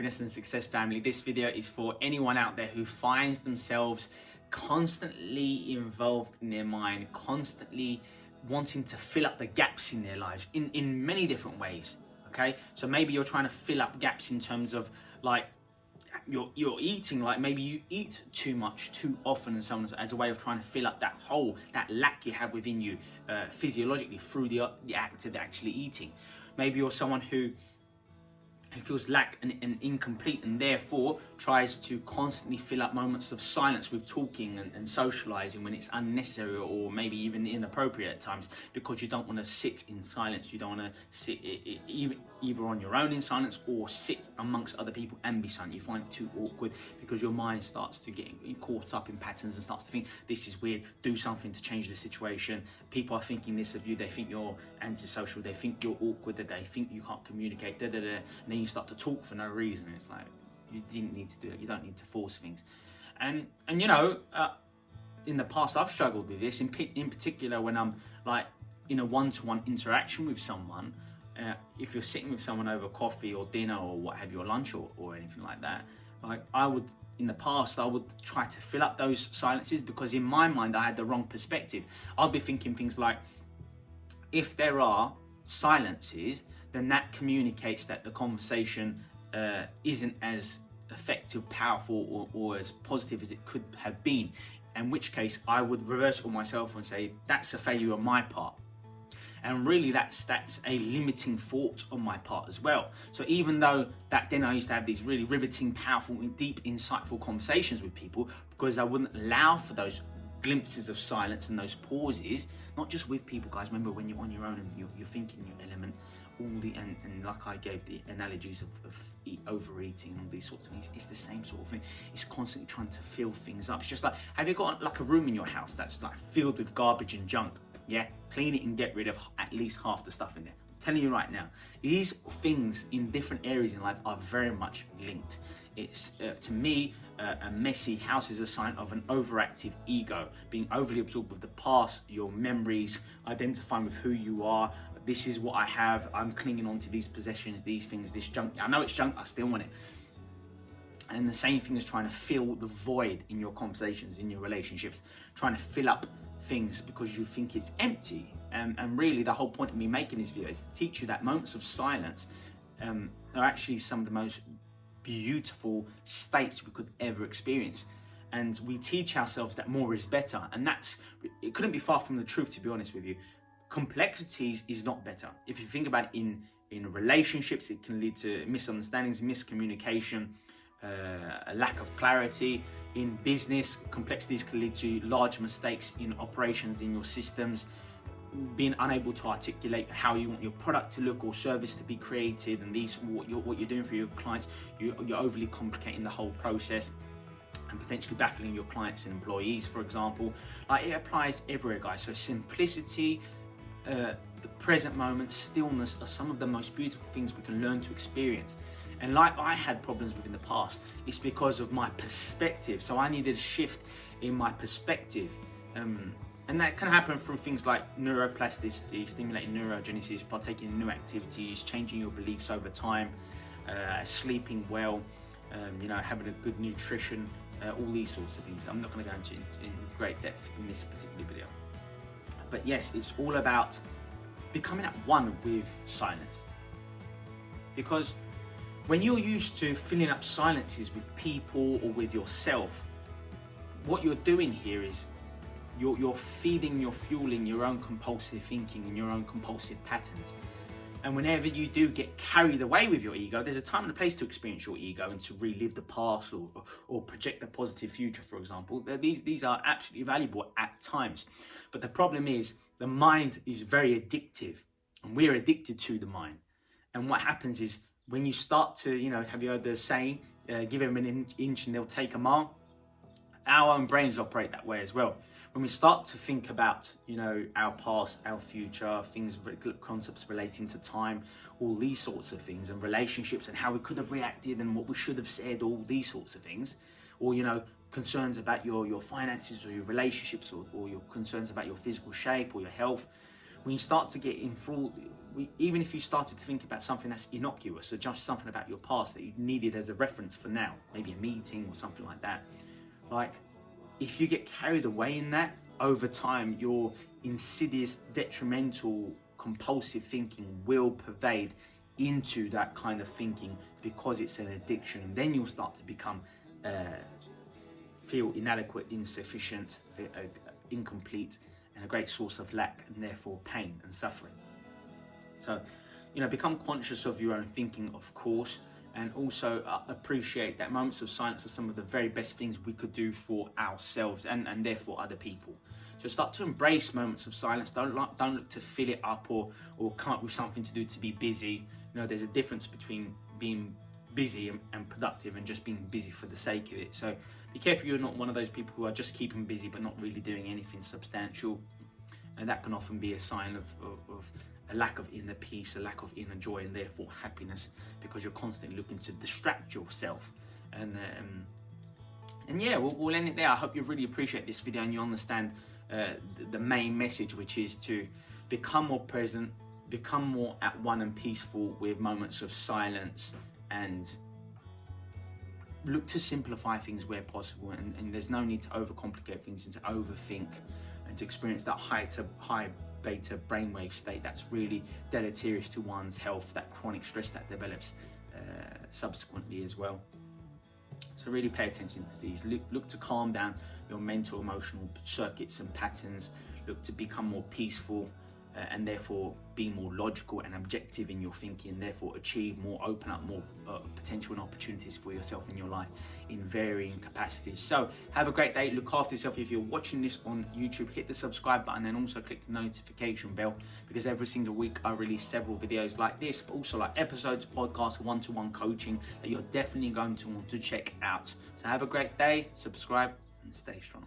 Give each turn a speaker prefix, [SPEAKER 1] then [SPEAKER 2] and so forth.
[SPEAKER 1] Fitness and Success family. This video is for anyone out there who finds themselves constantly involved in their mind, constantly wanting to fill up the gaps in their lives in many different ways. Okay, so maybe you're trying to fill up gaps in terms of like you're eating, like maybe you eat too much too often and so on, as a way of trying to fill up that hole, that lack you have within you physiologically through the act of actually eating. Maybe you're someone who feels lack and incomplete, and therefore tries to constantly fill up moments of silence with talking and socializing when it's unnecessary or maybe even inappropriate at times, because you don't want to sit in silence. You don't want to sit either on your own in silence or sit amongst other people and be silent. You find it too awkward because your mind starts to get caught up in patterns and starts to think, this is weird, do something to change the situation. People are thinking this of you, they think you're antisocial, they think you're awkward, that they think you can't communicate, and then you start to talk for no reason. It's like, you didn't need to do it. You don't need to force things. And you know, in the past I've struggled with this, in particular when I'm like in a one-to-one interaction with someone. If you're sitting with someone over coffee or dinner or what have you, or lunch or anything like that, like in the past I would try to fill up those silences, because in my mind I had the wrong perspective. I'll be thinking things like, if there are silences, then that communicates that the conversation isn't as effective, powerful, or as positive as it could have been. In which case, I would reverse it on myself and say, that's a failure on my part. And really, that's a limiting thought on my part as well. So even though back then I used to have these really riveting, powerful, deep, insightful conversations with people, because I wouldn't allow for those glimpses of silence and those pauses, not just with people, guys. Remember, when you're on your own and you're thinking your element, and like I gave the analogies of overeating and all these sorts of things, it's the same sort of thing. It's constantly trying to fill things up. It's just like, have you got like a room in your house that's like filled with garbage and junk? Yeah, clean it and get rid of at least half the stuff in there. I'm telling you right now, these things in different areas in life are very much linked. It's to me, a messy house is a sign of an overactive ego, being overly absorbed with the past, your memories, identifying with who you are. This is what I have, I'm clinging on to these possessions, these things, this junk. I know it's junk, I still want it. And the same thing is trying to fill the void in your conversations, in your relationships, trying to fill up things because you think it's empty. And really the whole point of me making this video is to teach you that moments of silence are actually some of the most beautiful states we could ever experience. And we teach ourselves that more is better, and it couldn't be far from the truth, to be honest with you. Complexities is not better. If you think about it in relationships, it can lead to misunderstandings, miscommunication, a lack of clarity. In business, complexities can lead to large mistakes in operations, in your systems, being unable to articulate how you want your product to look or service to be created, and what you're doing for your clients. You're overly complicating the whole process and potentially baffling your clients and employees, for example. Like, it applies everywhere, guys. So simplicity, the present moment, stillness are some of the most beautiful things we can learn to experience. And like I had problems with in the past, it's because of my perspective. So I needed a shift in my perspective. And that can happen from things like neuroplasticity, stimulating neurogenesis, partaking in new activities, changing your beliefs over time, sleeping well, having a good nutrition, all these sorts of things. I'm not going to go into in great depth in this particular video. But yes, it's all about becoming at one with silence. Because when you're used to filling up silences with people or with yourself, what you're doing here is you're feeding, you're fueling your own compulsive thinking and your own compulsive patterns. And whenever you do get carried away with your ego, there's a time and a place to experience your ego and to relive the past or project a positive future, for example. These are absolutely valuable at times. But the problem is, the mind is very addictive, and we're addicted to the mind. And what happens is, when you start to, have you heard the saying, give them an inch and they'll take a mile? Our own brains operate that way as well. When we start to think about, our past, our future, concepts relating to time, all these sorts of things, and relationships, and how we could have reacted and what we should have said, all these sorts of things, or, concerns about your finances or your relationships, or your concerns about your physical shape or your health. when you start to get enthralled, even if you started to think about something that's innocuous or just something about your past that you needed as a reference for now, maybe a meeting or something like that, like if you get carried away in that, over time your insidious, detrimental, compulsive thinking will pervade into that kind of thinking, because it's an addiction. And then you'll start to become feel inadequate, insufficient, incomplete, and a great source of lack, and therefore pain and suffering. So, you know, become conscious of your own thinking, of course, and also appreciate that moments of silence are some of the very best things we could do for ourselves and therefore other people. So start to embrace moments of silence. Don't look to fill it up or come up with something to do to be busy. You know, there's a difference between being busy and productive and just being busy for the sake of it. So be careful you're not one of those people who are just keeping busy but not really doing anything substantial. And that can often be a sign of a lack of inner peace, a lack of inner joy, and therefore happiness, because you're constantly looking to distract yourself. And yeah, we'll end it there. I hope you really appreciate this video and you understand the main message, which is to become more present, become more at one and peaceful with moments of silence, and look to simplify things where possible. And there's no need to overcomplicate things and to overthink and to experience that high beta brainwave state that's really deleterious to one's health, that chronic stress that develops subsequently as well. So really pay attention to these. Look to calm down your mental, emotional circuits and patterns. Look to become more peaceful and therefore be more logical and objective in your thinking, and therefore achieve more, open up more potential and opportunities for yourself in your life in varying capacities. So have a great day. Look after yourself. If you're watching this on YouTube, hit the subscribe button and also click the notification bell, because every single week I release several videos like this, but also like episodes, podcasts, one-to-one coaching that you're definitely going to want to check out. So have a great day, subscribe, and stay strong.